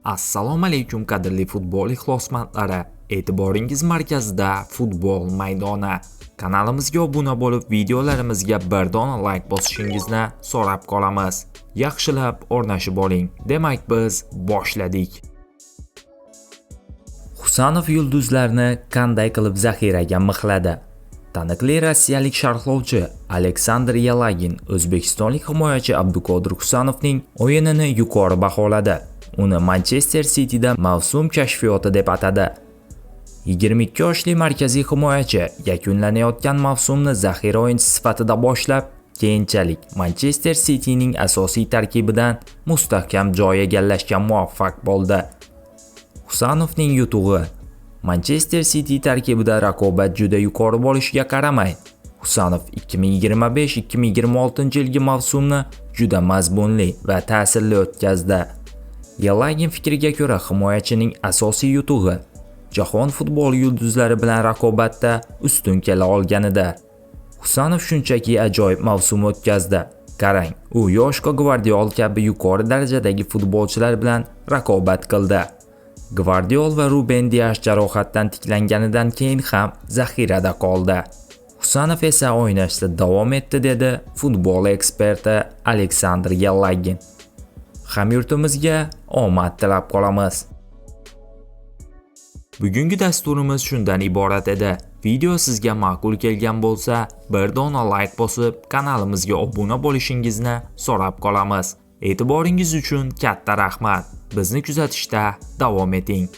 Assalomu alaykum qadrli futbol ixlosmandlari. E'tiboringiz markazida futbol maydoni. Kanalimizga obuna bo'lib, videolarimizga bir dona like bosishingizni so'rab qolamiz. Yaxshilab o'rnashib oling. Demak, biz boshladik. Husanov yulduzlarni qanday qilib zaxiraga mixladi? Taniqli rossiyalik sharhlovchi Aleksandr Yalagin o'zbekistonlik himoyachi Abduqodir Husanovning o'yinini yuqori baholadi. Uni Manchester Cityda mavsum kashfiyoti deb atadi. 22 yoshli markaziy himoyachi yakunlanayotgan mavsumni zaxira o'yinchisi sifatida boshlab, keyinchalik Manchester Cityning asosiy tarkibidan mustahkam joy egallashga muvaffaq bo'ldi. Husanovning yutug'i: Manchester City tarkibida raqobat juda yuqori bo'lishiga qaramay, Husanov 2025-2026 yilgi mavsumni juda mazmunli va ta'sirli o'tkazdi. Yalagin fikriga ko'ra, himoyachining asosiy yutug'i jahon futbol yulduzlari bilan raqobatda ustun kela olganida. Husanov shunchaki ajoyib mavsum o'tkazdi. Qarang, u Yoshko Gvardiol kabi yuqori darajadagi futbolchilar bilan raqobat qildi. Gvardiol va Ruben Dias jarohatdan tiklanganidan keyin ham zaxirada qoldi. Husanov esa o'ynashda davom etdi, dedi futbol eksperti Aleksandr Yalagin. Hamyurtimizga omad tilab qolamiz. Bugungi dasturimiz shundan iborat edi. Video sizga ma'qul kelgan bo'lsa, bir dona like bosib, kanalimizga obuna bo'lishingizni so'rab qolamiz. E'tiboringiz uchun katta rahmat. Bizni kuzatishda davom eting.